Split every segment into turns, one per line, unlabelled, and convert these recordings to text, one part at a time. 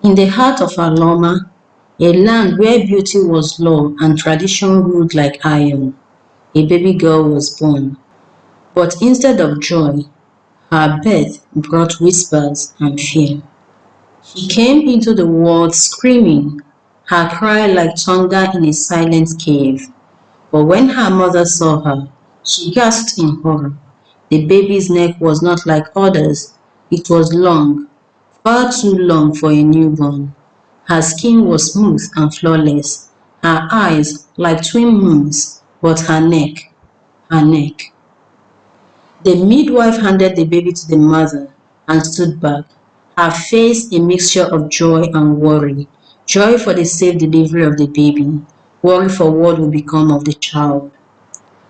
In the heart of Aloma, a land where beauty was law and tradition ruled like iron, a baby girl was born. But instead of joy, her birth brought whispers and fear. She came into the world screaming, her cry like thunder in a silent cave. But when her mother saw her, she gasped in horror. The baby's neck was not like others. It was long, far too long for a newborn. Her skin was smooth and flawless, her eyes like twin moons, but her neck. The midwife handed the baby to the mother and stood back, her face a mixture of joy and worry. Joy for the safe delivery of the baby, worry for what would become of the child.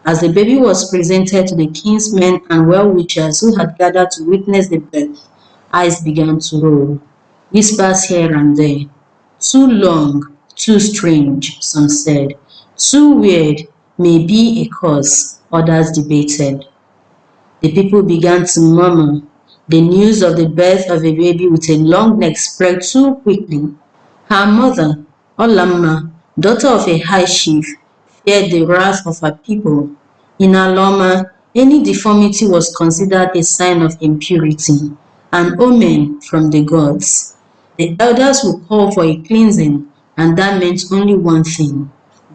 As the baby was presented to the kinsmen and well-wishers who had gathered to witness the birth, eyes began to roll, whispers here and there. Too long, too strange, some said. Too weird, may be a cause, others debated. The people began to murmur. The news of the birth of a baby with a long neck spread too quickly. Her mother, Olamma, daughter of a high chief, feared the wrath of her people. In Aloma, any deformity was considered a sign of impurity, an omen from the gods. The elders would call for a cleansing, and that meant only one thing: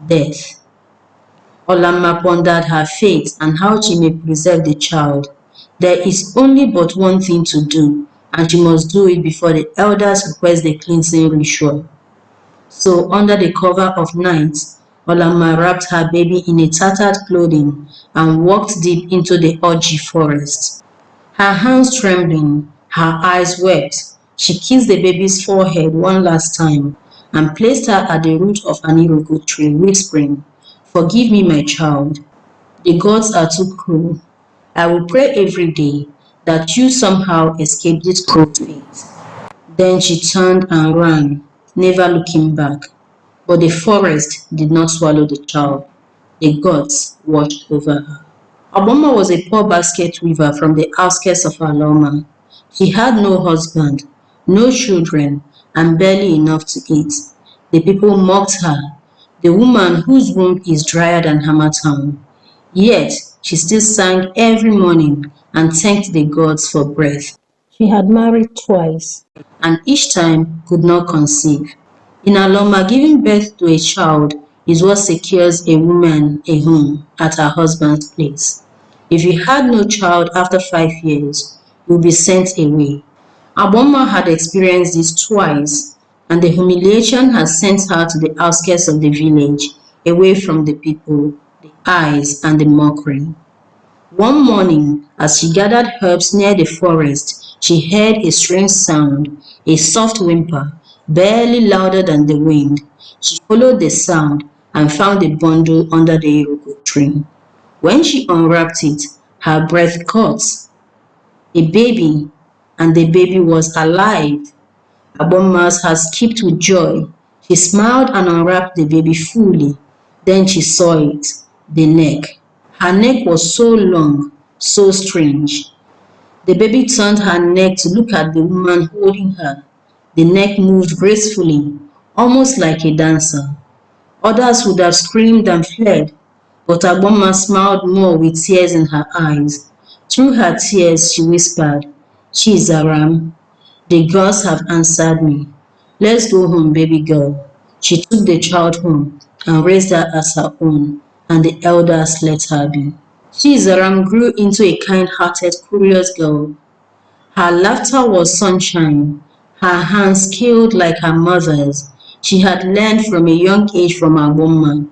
death. Olamma pondered her fate and how she may preserve the child. There is only but one thing to do, and she must do it before the elders request the cleansing ritual. So, under the cover of night, Olamma wrapped her baby in a tattered clothing and walked deep into the Oji forest. Her hands trembling, her eyes wet, she kissed the baby's forehead one last time and placed her at the root of an iroko tree, whispering, "Forgive me, my child. The gods are too cruel. I will pray every day that you somehow escape this cruel fate." Then she turned and ran, never looking back. But the forest did not swallow the child. The gods watched over her. Obama was a poor basket weaver from the outskirts of Aloma. She had no husband, no children, and barely enough to eat. The people mocked her, the woman whose womb is drier than Hamatan. Yet she still sang every morning and thanked the gods for breath. She had married twice, and each time could not conceive. In Aloma, giving birth to a child is what secures a woman a home at her husband's place. If you had no child after 5 years, you will be sent away. Aboma had experienced this twice, and the humiliation had sent her to the outskirts of the village, away from the people, the eyes, and the mockery. One morning, as she gathered herbs near the forest, she heard a strange sound, a soft whimper, barely louder than the wind. She followed the sound and found a bundle under the iroko tree. When she unwrapped it, her breath caught. A baby, and the baby was alive. Abomas had skipped with joy. She smiled and unwrapped the baby fully. Then she saw it, the neck. Her neck was so long, so strange. The baby turned her neck to look at the woman holding her. The neck moved gracefully, almost like a dancer. Others would have screamed and fled, but Agboma smiled more with tears in her eyes. Through her tears, she whispered, "Chizaram, the gods have answered me. Let's go home, baby girl." She took the child home and raised her as her own, and the elders let her be. Chizaram grew into a kind-hearted, curious girl. Her laughter was sunshine, her hands skilled like her mother's. She had learned from a young age from her woman.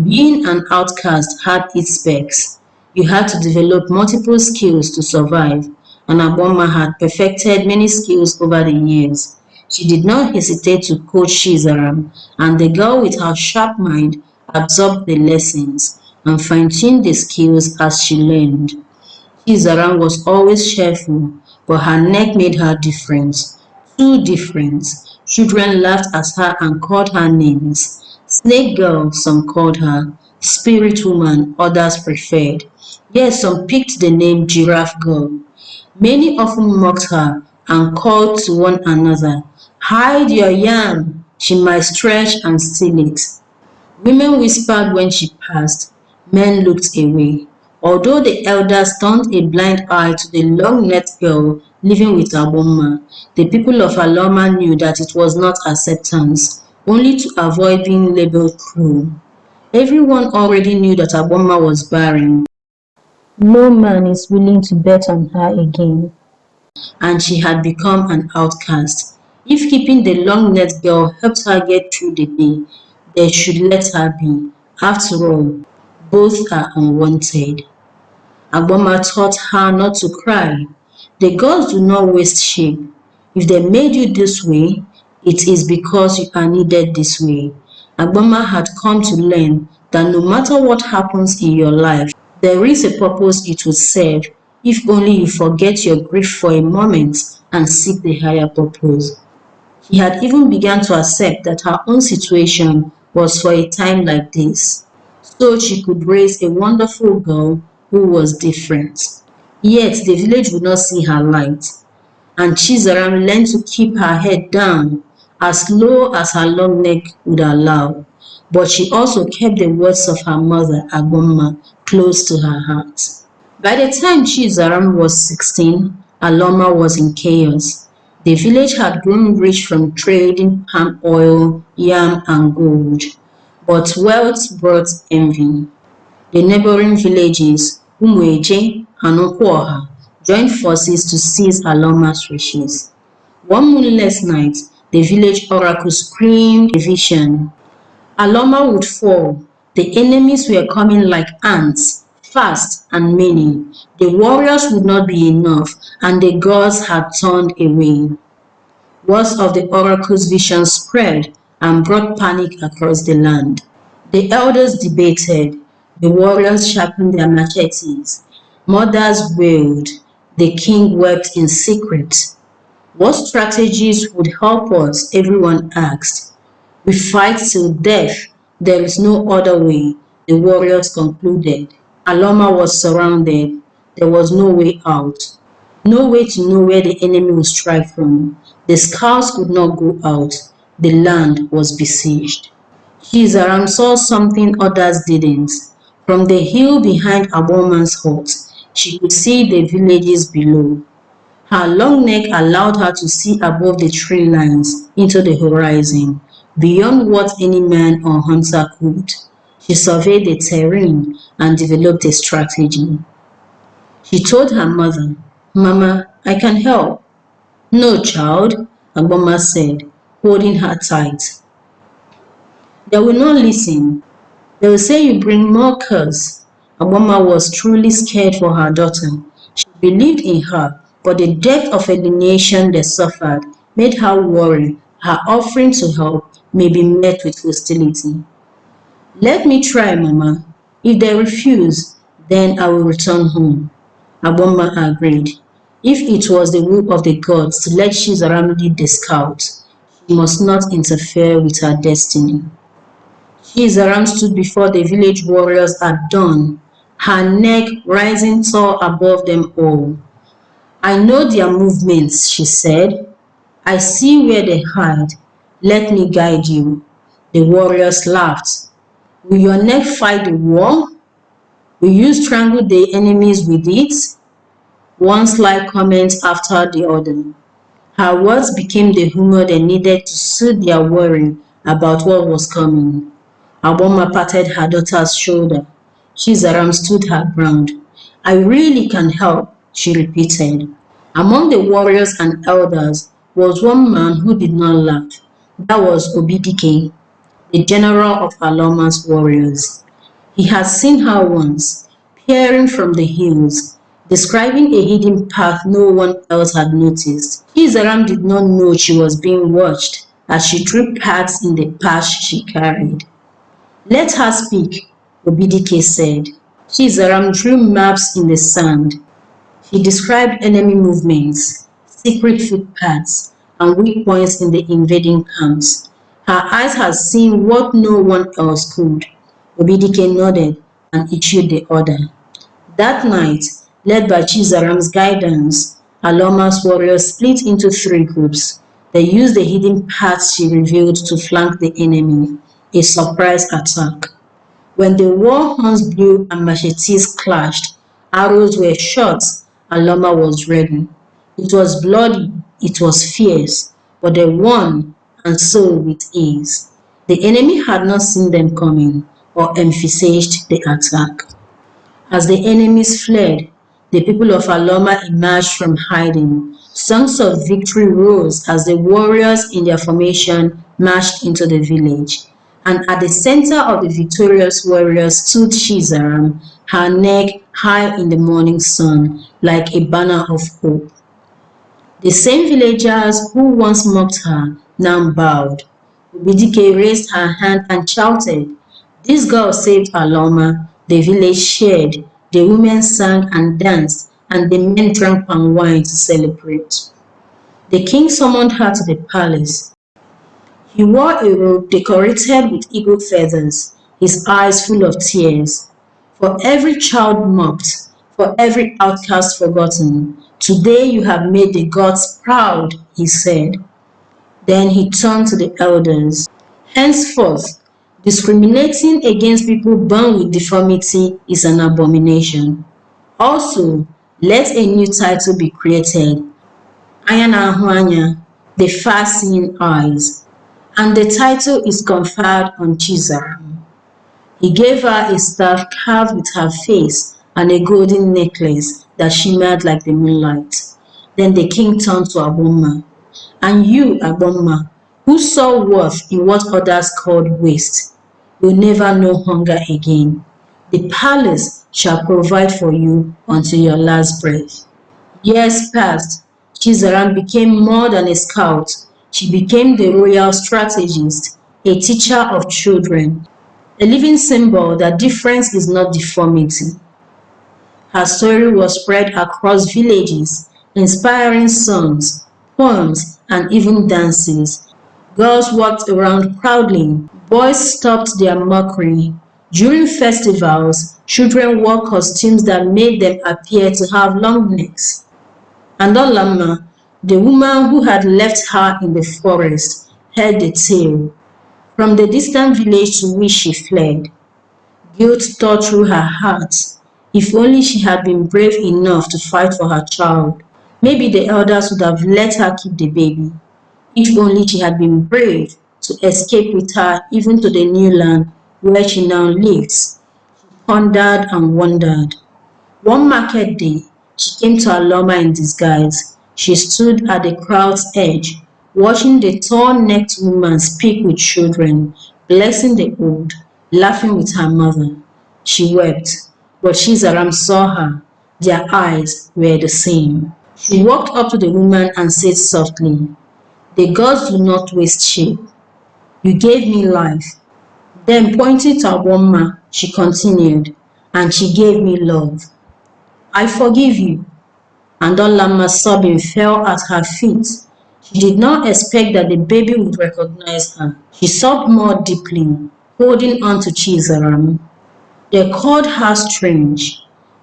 Being an outcast had its specs. You had to develop multiple skills to survive, and Aboma had perfected many skills over the years. She did not hesitate to coach Shizaram, and the girl with her sharp mind absorbed the lessons and fine-tuned the skills as she learned. Chizaram was always cheerful, but her neck made her different. Too different. Children laughed at her and called her names. Snake girl, some called her. Spirit woman, others preferred. Yes, some picked the name giraffe girl. Many often mocked her and called to one another, "Hide your yam, she might stretch and steal it." Women whispered when she passed. Men looked away. Although the elders turned a blind eye to the long-necked girl living with Agbomma, the people of Aloma knew that it was not acceptance, only to avoid being labeled cruel. Everyone already knew that Agbomma was barren. No man is willing to bet on her again, and she had become an outcast. If keeping the long-necked girl helped her get through the day, they should let her be. After all, both are unwanted. Agboma taught her not to cry. The gods do not waste sheep. If they made you this way, it is because you are needed this way. Agboma had come to learn that no matter what happens in your life, there is a purpose it will serve if only you forget your grief for a moment and seek the higher purpose. She had even begun to accept that her own situation was for a time like this, so she could raise a wonderful girl who was different. Yet the village would not see her light, and Chizaram learned to keep her head down as low as her long neck would allow. But she also kept the words of her mother, Agbomma, close to her heart. By the time Chizaram was 16, Aloma was in chaos. The village had grown rich from trading palm oil, yam, and gold. But wealth brought envy. The neighboring villages, Umueje and Nkwoha, joined forces to seize Aloma's riches. One moonless night, the village oracle screamed a vision. Aloma would fall. The enemies were coming like ants, fast and many. The warriors would not be enough, and the gods had turned away. Words of the oracle's vision spread and brought panic across the land. The elders debated, the warriors sharpened their machetes, mothers wailed, the king wept in secret. What strategies would help us? Everyone asked. We fight till death. There is no other way, the warriors concluded. Aloma was surrounded. There was no way out. No way to know where the enemy would strike from. The scouts could not go out. The land was besieged. Chizaram saw something others didn't. From the hill behind Aboman's hut, she could see the villages below. Her long neck allowed her to see above the tree lines into the horizon, beyond what any man or hunter could. She surveyed the terrain and developed a strategy. She told her mother, "Mama, I can help." "No, child," Agboma said, holding her tight. "They will not listen. They will say you bring more curse." Agboma was truly scared for her daughter. She believed in her, but the depth of alienation they suffered made her worry her offering to help may be met with hostility. "Let me try, Mama. If they refuse, then I will return home." Agboma agreed. If it was the will of the gods to let Chizaram lead the scouts, she must not interfere with her destiny. Chizaram stood before the village warriors at dawn, her neck rising tall above them all. "I know their movements," she said. "I see where they hide. Let me guide you." The warriors laughed. "Will your neck fight the war? Will you strangle the enemies with it?" One sly comment after the other. Her words became the humor they needed to soothe their worry about what was coming. Agboma patted her daughter's shoulder. Chizaram stood her ground. "I really can help," she repeated. Among the warriors and elders was one man who did not laugh. That was Obidike, the general of Aloma's warriors. He had seen her once, peering from the hills, describing a hidden path no one else had noticed. Chizaram did not know she was being watched as she drew paths in the patch she carried. "Let her speak," Obidike said. Chizaram drew maps in the sand. He described enemy movements, secret footpaths, and weak points in the invading camps. Her eyes had seen what no one else could. Obidike nodded and issued the order. That night, led by Chizaram's guidance, Aloma's warriors split into three groups. They used the hidden paths she revealed to flank the enemy, a surprise attack. When the war horns blew and machetes clashed, arrows were shot, and Loma was ready. It was bloody, it was fierce, but they won, and so with ease. The enemy had not seen them coming or emphasized the attack. As the enemies fled, the people of Aloma emerged from hiding. Songs of victory rose as the warriors in their formation marched into the village. And at the center of the victorious warriors stood Chizaram, her neck high in the morning sun, like a banner of hope. The same villagers who once mocked her now bowed. Obidike raised her hand and shouted, "This girl saved Aloma." The village cheered, the women sang and danced, and the men drank palm wine to celebrate. The king summoned her to the palace. He wore a robe decorated with eagle feathers, his eyes full of tears. For every child mocked, for every outcast forgotten, today you have made the gods proud, he said. Then he turned to the elders. Henceforth, discriminating against people born with deformity is an abomination. Also, let a new title be created, Anya na-ahụ anya, the far-seeing eyes, and the title is conferred on Chizaram. He gave her a staff carved with her face and a golden necklace that shimmered like the moonlight. Then the king turned to Aboma. And you, Aboma, who saw worth in what others called waste, will never know hunger again. The palace shall provide for you until your last breath. Years passed. Chizaram became more than a scout. She became the royal strategist, a teacher of children, a living symbol that difference is not deformity. Her story was spread across villages, inspiring songs, poems, and even dances. Girls walked around proudly, boys stopped their mockery. During festivals, children wore costumes that made them appear to have long necks. And Olama, the woman who had left her in the forest, heard the tale. From the distant village to which she fled, guilt tore through her heart. If only she had been brave enough to fight for her child. Maybe the elders would have let her keep the baby. If only she had been brave to escape with her even to the new land where she now lives. Pondered and wondered. One market day, she came to Aloma in disguise. She stood at the crowd's edge, watching the tall-necked woman speak with children, blessing the old, laughing with her mother. She wept, but Chizaram saw her. Their eyes were the same. She walked up to the woman and said softly, "The gods do not waste shape. You gave me life." Then pointing to Aboma, she continued, "And she gave me love. I forgive you." And Olama sobbing fell at her feet. She did not expect that the baby would recognize her. She sobbed more deeply, holding on to Chizaram. They called her strange.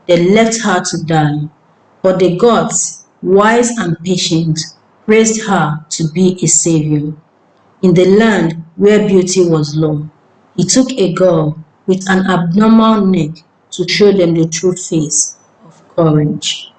They left her to die. But the gods, wise and patient, praised her to be a savior. In the land where beauty was law, he took a girl with an abnormal neck to show them the true face of courage.